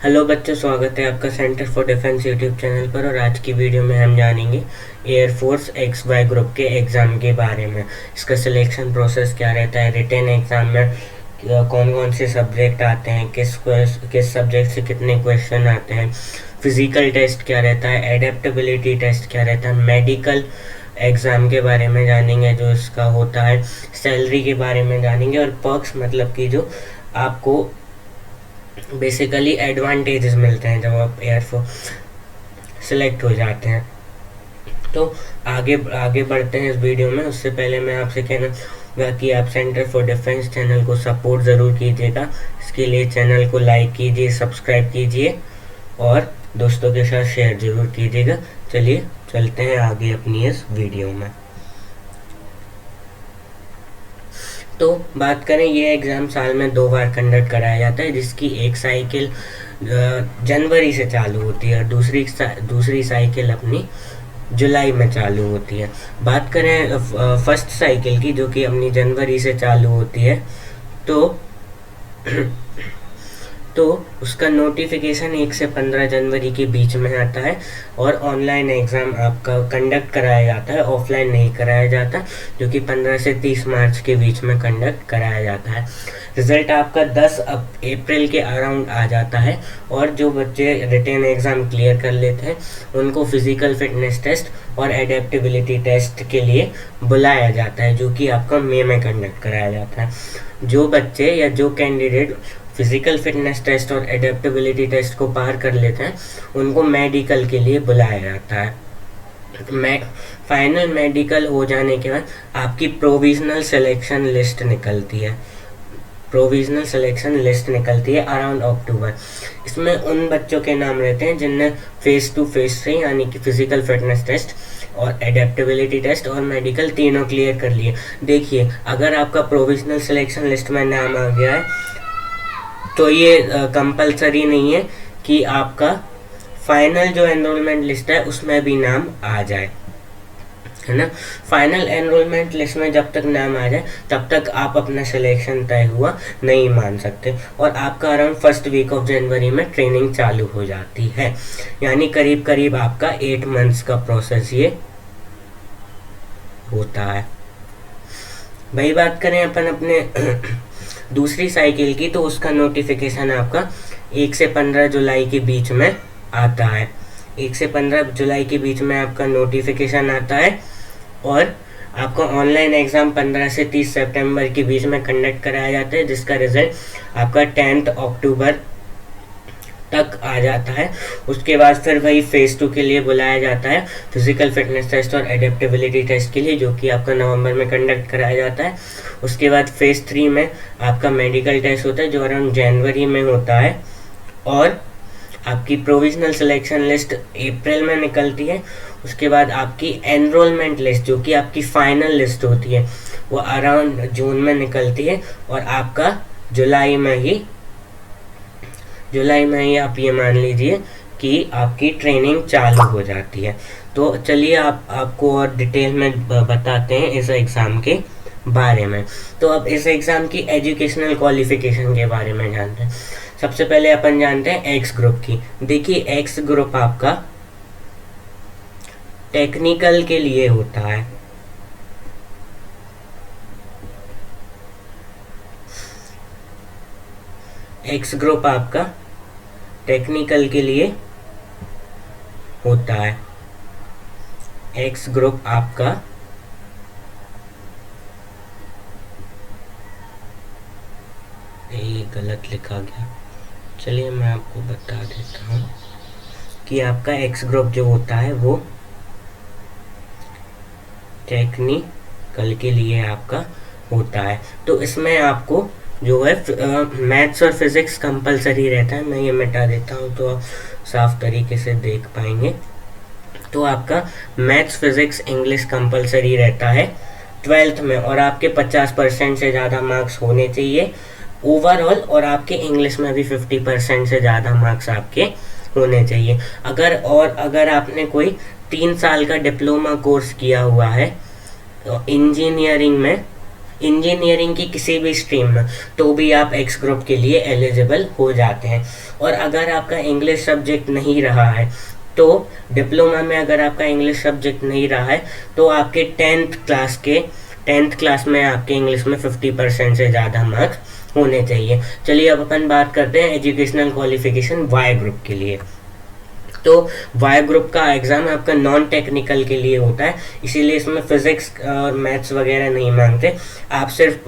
Hello बच्चों, स्वागत है आपका centre for defence YouTube channel पर। और आज की वीडियो में हम जानेंगे एयरफोर्स XY ग्रुप के एग्ज़ाम के बारे में। इसका सिलेक्शन प्रोसेस क्या रहता है, रिटन एग्ज़ाम में कौन कौन से सब्जेक्ट आते हैं, किस सब्जेक्ट से कितने क्वेश्चन आते हैं, फिजिकल टेस्ट क्या रहता है, एडेप्टेबिलिटी टेस्ट क्या रहता है, मेडिकल एग्ज़ाम के बारे में जानेंगे जो इसका होता है, सैलरी के बारे में जानेंगे और पर्क्स मतलब कि जो आपको बेसिकली एडवांटेजेस मिलते हैं जब आप एयरफोर्स सेलेक्ट हो जाते हैं। तो आगे आगे बढ़ते हैं इस वीडियो में। उससे पहले मैं आपसे कहना चाहूँगा कि आप सेंटर फॉर डिफेंस चैनल को सपोर्ट ज़रूर कीजिएगा। इसके लिए चैनल को लाइक कीजिए, सब्सक्राइब कीजिए और दोस्तों के साथ शेयर ज़रूर कीजिएगा। चलिए चलते हैं आगे अपनी इस वीडियो में। तो बात करें, ये एग्ज़ाम साल में 2 बार कंडक्ट कराया जाता है, जिसकी एक साइकिल जनवरी से चालू होती है और दूसरी साइकिल अपनी जुलाई में चालू होती है। बात करें फर्स्ट साइकिल की, जो कि अपनी जनवरी से चालू होती है, तो तो उसका नोटिफिकेशन 1 से 15 जनवरी के बीच में आता है और ऑनलाइन एग्ज़ाम आपका कंडक्ट कराया जाता है, ऑफलाइन नहीं कराया जाता, जो कि 15 से 30 मार्च के बीच में कंडक्ट कराया जाता है। रिज़ल्ट आपका 10 अप्रैल के अराउंड आ जाता है और जो बच्चे रिटन एग्ज़ाम क्लियर कर लेते हैं उनको फिज़िकल फिटनेस टेस्ट और एडेप्टेबिलिटी टेस्ट के लिए बुलाया जाता है, जो कि आपका मई में कंडक्ट कराया जाता है। जो बच्चे या जो कैंडिडेट फिजिकल फिटनेस टेस्ट और एडेप्टेबिलिटी टेस्ट को पार कर लेते हैं उनको मेडिकल के लिए बुलाया जाता है। फाइनल मेडिकल हो जाने के बाद आपकी प्रोविजनल सिलेक्शन लिस्ट निकलती है। अराउंड अक्टूबर। इसमें उन बच्चों के नाम रहते हैं जिनने फेस 2 फेस 3 यानी कि फिजिकल फिटनेस टेस्ट और एडेप्टेबिलिटी टेस्ट और मेडिकल तीनों क्लियर कर लिए। देखिए, अगर आपका प्रोविजनल सिलेक्शन लिस्ट में नाम आ गया है तो ये कंपलसरी नहीं है कि आपका फाइनल जो एनरोलमेंट लिस्ट है उसमें भी नाम आ जाए, है ना। फाइनल एनरोलमेंट लिस्ट में जब तक नाम आ जाए तब तक आप अपना सिलेक्शन तय हुआ नहीं मान सकते और आपका अराउंड फर्स्ट वीक ऑफ जनवरी में ट्रेनिंग चालू हो जाती है। यानी करीब करीब आपका 8 मंथ्स का प्रोसेस ये होता है। भाई बात करें अपन अपने दूसरी साइकिल की, तो उसका नोटिफिकेशन आपका 1 से 15 जुलाई के बीच में आता है। 1 से 15 जुलाई के बीच में आपका नोटिफिकेशन आता है और आपका ऑनलाइन एग्ज़ाम 15 से 30 सितंबर के बीच में कंडक्ट कराया जाता है, जिसका रिजल्ट आपका 10 अक्टूबर तक आ जाता है। उसके बाद फिर वही फेज़ 2 के लिए बुलाया जाता है, फिजिकल फिटनेस टेस्ट और एडेप्टेबिलिटी टेस्ट के लिए, जो कि आपका नवंबर में कंडक्ट कराया जाता है। उसके बाद फेज़ 3 में आपका मेडिकल टेस्ट होता है जो अराउंड जनवरी में होता है और आपकी प्रोविजनल सिलेक्शन लिस्ट अप्रैल में निकलती है। उसके बाद आपकी एनरोलमेंट लिस्ट, जो कि आपकी फाइनल लिस्ट होती है, वो अराउंड जून में निकलती है और आपका जुलाई में ही आप ये मान लीजिए कि आपकी ट्रेनिंग चालू हो जाती है। तो चलिए आपको और डिटेल में बताते हैं इस एग्ज़ाम के बारे में। तो अब इस एग्ज़ाम की एजुकेशनल क्वालिफिकेशन के बारे में जानते हैं। सबसे पहले अपन जानते हैं एक्स ग्रुप की। देखिए, एक्स ग्रुप आपका टेक्निकल के लिए होता है। एक्स ग्रुप आपका टेक्निकल के लिए होता है। एक्स ग्रुप आपका ये गलत लिखा गया, चलिए मैं आपको बता देता हूँ कि आपका एक्स ग्रुप जो होता है वो टेक्निकल के लिए आपका होता है। तो इसमें आपको जो है मैथ्स और फिज़िक्स कंपलसरी रहता है। मैं ये मिटा देता हूँ तो आप साफ तरीके से देख पाएंगे। तो आपका मैथ्स, फिज़िक्स, इंग्लिश कंपलसरी रहता है 12th में और आपके 50% से ज़्यादा मार्क्स होने चाहिए ओवरऑल, और आपके इंग्लिश में भी 50% से ज़्यादा मार्क्स आपके होने चाहिए। अगर आपने कोई 3 साल का डिप्लोमा कोर्स किया हुआ है तो इंजीनियरिंग में इंजीनियरिंग की किसी भी स्ट्रीम में, तो भी आप एक्स ग्रुप के लिए एलिजिबल हो जाते हैं। और अगर आपका इंग्लिश सब्जेक्ट नहीं रहा है, तो डिप्लोमा में अगर आपका इंग्लिश सब्जेक्ट नहीं रहा है, तो आपके टेंथ क्लास में आपके इंग्लिश में 50% से ज़्यादा मार्क्स होने चाहिए। चलिए अब अपन बात करते हैं एजुकेशनल क्वालिफिकेशन वाई ग्रुप के लिए। तो वाई ग्रुप का एग्ज़ाम आपका नॉन टेक्निकल के लिए होता है, इसीलिए इसमें फिजिक्स और मैथ्स वगैरह नहीं मांगते। आप सिर्फ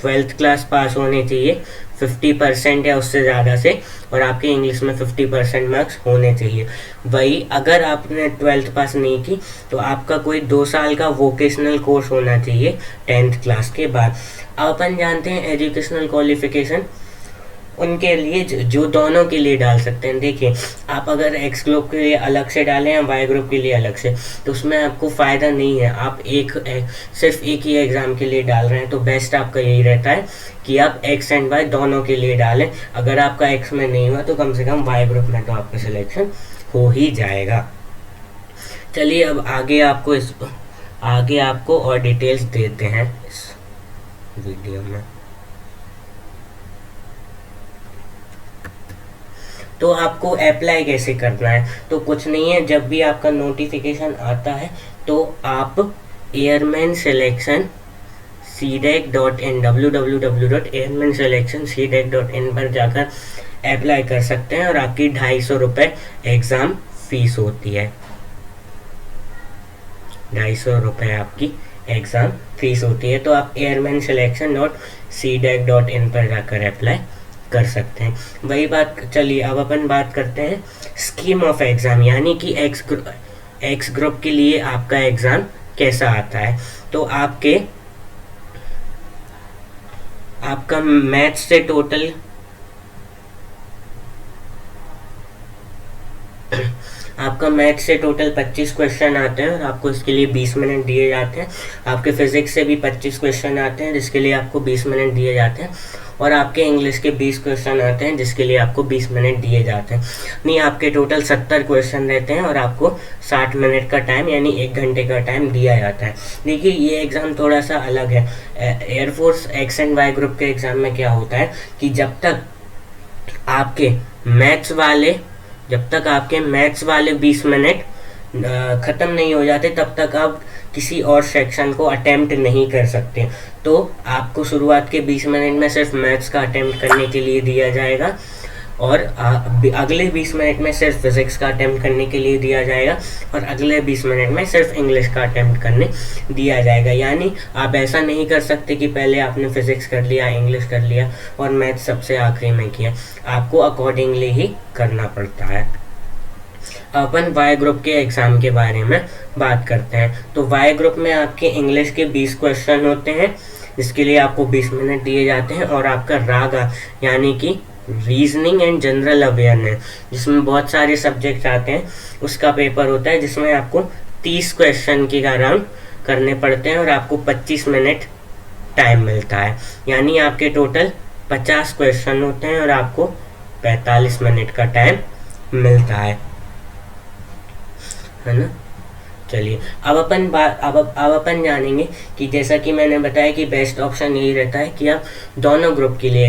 12th क्लास पास होने चाहिए 50% या उससे ज़्यादा से, और आपके इंग्लिश में 50% मार्क्स होने चाहिए। वही अगर आपने 12th पास नहीं की, तो आपका कोई 2 साल का वोकेशनल कोर्स होना चाहिए 10th क्लास के बाद। अब अपन जानते हैं एजुकेशनल क्वालिफिकेशन उनके लिए जो दोनों के लिए डाल सकते हैं। देखिए, आप अगर एक्स ग्रुप के लिए अलग से डालें या वाई ग्रुप के लिए अलग से, तो उसमें आपको फ़ायदा नहीं है। आप सिर्फ एक ही एग्ज़ाम के लिए डाल रहे हैं, तो बेस्ट आपका यही रहता है कि आप एक्स एंड वाई दोनों के लिए डालें। अगर आपका एक्स में नहीं हुआ, तो कम से कम वाई ग्रुप में तो आपका सिलेक्शन हो ही जाएगा। चलिए अब आगे आपको और डिटेल्स देते हैं इस वीडियो में। तो आपको अप्लाई कैसे करना है? तो कुछ नहीं है, जब भी आपका नोटिफिकेशन आता है, तो आप एयरमैन सिलेक्शन cdec.in www.airmanselectioncdec.in पर जाकर अप्लाई कर सकते हैं, और आपकी 250 रुपये एग्ज़ाम फीस होती है। 250 रुपये आपकी एग्ज़ाम फीस होती है। तो आप airmanSelection.cdec.in पर जाकर अप्लाई कर सकते हैं। वही बात, चलिए अब अपन बात करते हैं स्कीम ऑफ एग्ज़ाम, यानी कि एक्स ग्रुप के लिए आपका एग्ज़ाम कैसा आता है। तो आपका मैथ्स से टोटल आपका मैथ से टोटल 25 क्वेश्चन आते हैं, और आपको इसके लिए 20 मिनट दिए जाते हैं। आपके फिजिक्स से भी 25 क्वेश्चन आते हैं, जिसके लिए आपको 20 मिनट दिए जाते हैं। और आपके इंग्लिश के 20 क्वेश्चन आते हैं, जिसके लिए आपको 20 मिनट दिए जाते हैं। नहीं, आपके टोटल 70 क्वेश्चन रहते हैं, और आपको 60 मिनट का टाइम यानी 1 घंटे का टाइम दिया जाता है। देखिए, ये एग्ज़ाम थोड़ा सा अलग है। Air force X and Y group के एग्ज़ाम में क्या होता है कि जब तक आपके मैथ्स वाले 20 मिनट ख़त्म नहीं हो जाते, तब तक आप किसी और सेक्शन को अटेम्प्ट नहीं कर सकते। तो आपको शुरुआत के 20 मिनट में सिर्फ मैथ्स का अटेम्प्ट करने के लिए दिया जाएगा, और अगले 20 मिनट में सिर्फ फिजिक्स का अटेम्प्ट करने के लिए दिया जाएगा, और अगले 20 मिनट में सिर्फ इंग्लिश का अटेम्प्ट करने दिया जाएगा। यानी आप ऐसा नहीं कर सकते कि पहले आपने फिजिक्स कर लिया, इंग्लिश कर लिया और मैथ सबसे आखिरी में किया। आपको अकॉर्डिंगली ही करना पड़ता है। अपन वाई ग्रुप के एग्ज़ाम के बारे में बात करते हैं। तो वाई ग्रुप में आपके इंग्लिश के 20 क्वेश्चन होते हैं, जिसके लिए आपको 20 मिनट दिए जाते हैं। और आपका रागा यानी कि रीजनिंग एंड जनरल अवेयरनेस, जिसमें बहुत सारे सब्जेक्ट आते हैं, उसका पेपर होता है, जिसमें आपको 30 क्वेश्चन के अराउंड करने पड़ते हैं, और आपको 25 मिनट टाइम मिलता है। यानी आपके टोटल 50 क्वेश्चन होते हैं, और आपको 45 मिनट का टाइम मिलता है ना। चलिए अब अपन जानेंगे कि जैसा कि मैंने बताया कि बेस्ट ऑप्शन यही रहता है कि आप दोनों ग्रुप के लिए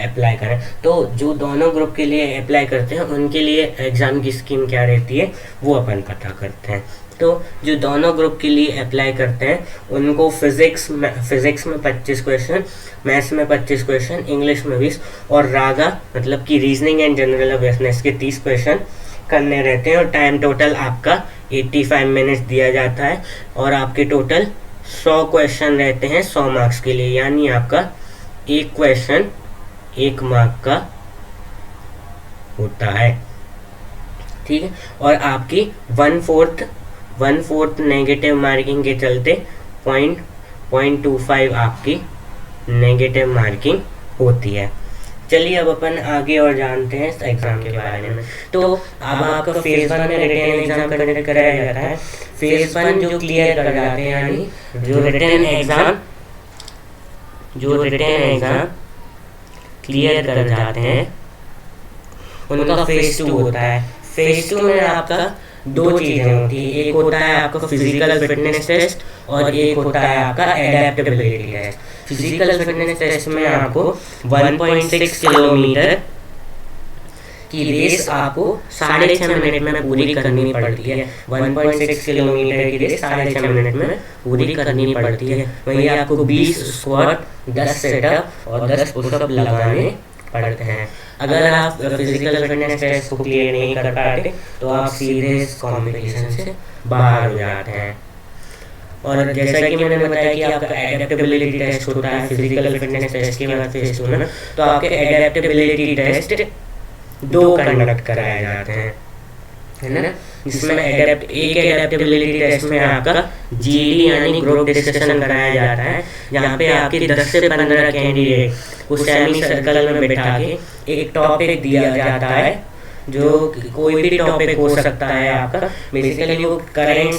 अप्लाई करें। तो जो दोनों ग्रुप के लिए अप्लाई करते हैं, उनके लिए एग्ज़ाम की स्कीम क्या रहती है वो अपन पता करते हैं। तो जो दोनों ग्रुप के लिए अप्लाई करते हैं, उनको फिजिक्स में 25 क्वेश्चन, मैथ्स में 25 क्वेश्चन, इंग्लिश में 20, और रागा मतलब कि रीजनिंग एंड जनरल अवेयरनेस के 30 क्वेश्चन करने रहते हैं। और टाइम टोटल आपका 85 मिनट्स दिया जाता है, और आपके टोटल 100 क्वेश्चन रहते हैं 100 मार्क्स के लिए। यानी आपका एक क्वेश्चन 1 मार्क का होता है, ठीक है। और आपकी 1/4 नेगेटिव मार्किंग के चलते 0.25 आपकी नेगेटिव मार्किंग होती है। चलिए अब अपन आगे और जानते हैं इस एग्ज़ाम के बारे में। तो अब आपका फेज़ 1 में रिटन एग्ज़ाम कंडक्ट कराया जाता है। फेज़ 1 जो क्लियर कर जाते हैं, यानी जो रिटन एग्ज़ाम क्लियर कर जाते हैं, उनका फेज़ 2 होता है। फेज़ 2 में आपका 2 चीज़ें होती हैं। एक होता है आपका फिजिकल फिटनेस टेस्ट, और एक होता है आपका adaptability test. Physical fitness test में आपको 1.6 किलोमीटर की रेस आपको 6.5 मिनट में पूरी करनी पड़ती है। 1.6 किलोमीटर की रेस 6.5 मिनट में पूरी करनी पड़ती है। वहीं आपको 20 स्क्वाट, 10 सेटअप और 10 पुशअप लगाने पड़ते हैं। अगर आप फिजिकल फिटनेस टेस्ट को क्लियर नहीं कर पाते तो आप सीधे इस कॉम्पिटिशन से बाहर हो जाते हैं। और जैसा कि मैंने बताया कि आपका एडेप्टेबिलिटी टेस्ट होता है फिजिकल फिटनेस टेस्ट के बाद फेज 2 में, तो आपके एडेप्टेबिलिटी टेस्ट 2 कंडक्ट कराए जाते हैं, है ना। जिसमें एक एडेप्टेबिलिटी टेस्ट में आपका जीडी यानी ग्रुप डिस्कशन कराया जाता है, जहाँ पे आपके 10 से 15 कैंडिडेट को सेमी सर्कल में बैठा के एक टॉपिक दिया जाता है, जो कोई भी टॉपिक हो सकता है आपका। बेसिकली वो करंट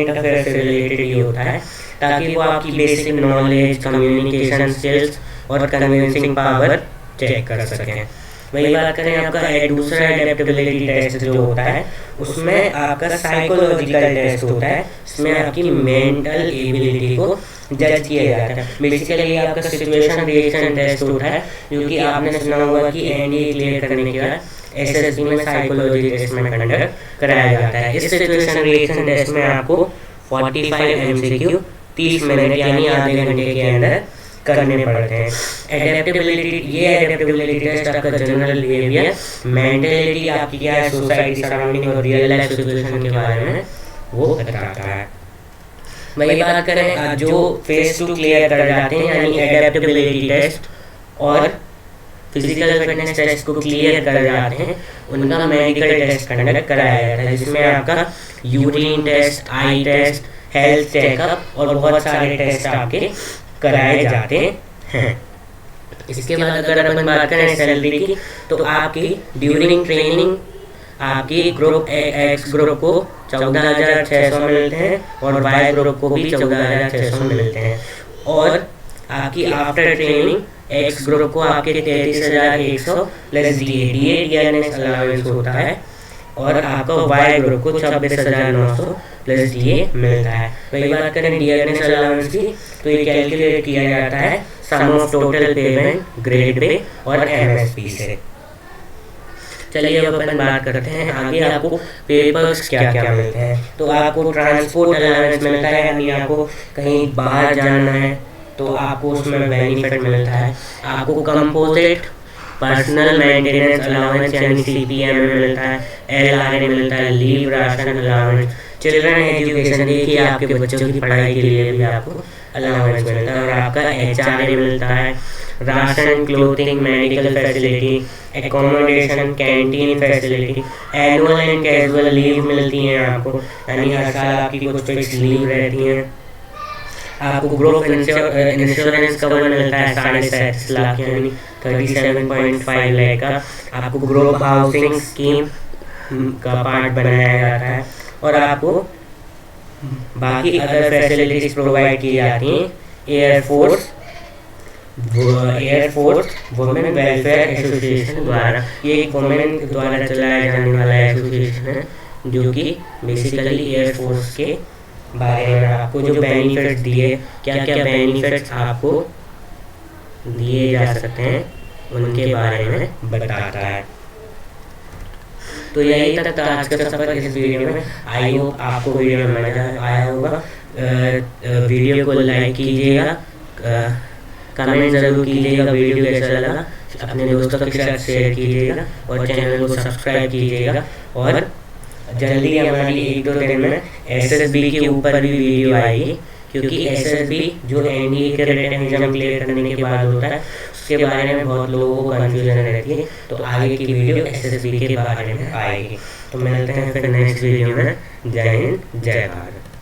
अफेयर से रिलेटेड ही होता है, ताकि वो आपकी बेसिक नॉलेज, कम्युनिकेशन स्किल्स और कन्विंसिंग पावर चेक कर सकें। वही बात करें आपका दूसरा एडेप्टेबिलिटी टेस्ट जो होता है, उसमें आपका साइकोलॉजिकल टेस्ट होता है। इसमें आपकी मेंटल एबिलिटी को जज किया जाता है। बेसिकली आपका सिचुएशन रिएक्शन टेस्ट होता है, जो कि आपने सुना होगा कि एनडीए क्लियर करने के बाद एसएसबी में साइकोलॉजी टेस्ट में कंडक्ट कराया जाता है। इस सिचुएशन रिएक्शन टेस्ट में आपको 45 एमसीक्यू 30 मिनट यानी आधे घंटे के अंदर करने पड़ते हैं। एडेप्टेबिलिटी टेस्ट आपका जनरल बिहेवियर, मेंटलिटी आपकी क्या है सोसाइटी सराउंडिंग और रियल लाइफ सिचुएशन के बारे में वो बताता है। वही बात करें जो फेज 2 क्लियर कर जाते हैं यानी एडेप्टेबिलिटी टेस्ट और फिजिकल फिटनेस टेस्ट को क्लियर कर जाते हैं, उनका मेडिकल टेस्ट कंडक्ट कराया जाता है, जिसमें आपका यूरिन टेस्ट, आई टेस्ट, हेल्थ चेकअप और बहुत सारे टेस्ट आपके कराए जाते हैं। इसके बाद अगर अपन बात करें सैलरी की, तो आपकी ड्यूरिंग ट्रेनिंग आपकी ग्रुप एक्स ग्रुप को 14,600 मिलते हैं और वाई ग्रुप को भी 14,600 मिलते हैं। और आपकी आफ्टर ट्रेनिंग एक्स ग्रुप को आपके 33,100 प्लस डीएनएस अलाउंस होता है, और आपका वाई ग्रुप को 26,900 प्लस डीए मिलता है। वही बात करें डीएनएस अलाउंस की, तो ये कैलकुलेट किया जाता है sum of total payment, grade pay और एमएसपी से। चलिए अब अपन बात करते हैं आगे आपको पेपर्स क्या क्या मिलते हैं। तो आपको ट्रांसपोर्ट अलाउंस मिलता है, यानी आपको कहीं बाहर जाना है तो आपको उसमें बेनिफिट मिलता है। आपको कंपोजिट पर्सनल मेंटेनेंस अलाउंस यानी सीपीएम में मिलता है, एलआरए मिलता है, leave ration allowance, children education देखिए आपके बच्चों की पढ़ाई के लिए भी आपको अलाउंस मिलता है, और आपका एचआरए मिलता है, ration, clothing, medical facility, accommodation, canteen facility, annual and casual leave मिलती हैं आपको, यानी हर साल आपकी कुछ फिक्स लीव रहती हैं। आपको ग्रुप इंश्योरेंस कवर मिलता है 7.5 लाख यानी 37.5 लाख का। आपको ग्रुप हाउसिंग स्कीम का पार्ट बनाया जाता है, और आपको बाकी अदर फैसिलिटीज प्रोवाइड की जाती हैं। एयरफोर्स वुमेन वेलफेयर एसोसिएशन द्वारा, ये एक वुमेन द्वारा चलाया जाने वाला एसोसिएशन है, जो कि बेसिकली एयरफोर्स के बारे में आपको जो बेनिफिट दिए, क्या क्या बेनिफिट्स आपको दिए जा सकते हैं उनके बारे में बताता है। तो यही तक था आज का सफर इस वीडियो में। आई होप आपको वीडियो में मजा आया होगा। वीडियो को लाइक कीजिएगा, कमेंट जरूर कीजिएगा वीडियो कैसा लगा, अपने दोस्तों के साथ शेयर कीजिएगा और चैनल को सब्सक्राइब कीजिएगा। और जल्दी हमारी 1-2 दिन में एसएसबी के ऊपर भी वीडियो आएगी, क्योंकि एसएसबी जो एनडीए के रिटन एग्जाम क्लियर करने के बाद होता है, उसके बारे में बहुत लोगों को कन्फ्यूजन रहती है। तो आगे की वीडियो एसएसबी के बारे में आएगी। तो मिलते हैं फिर नेक्स्ट वीडियो में। जय हिंद, जय भारत।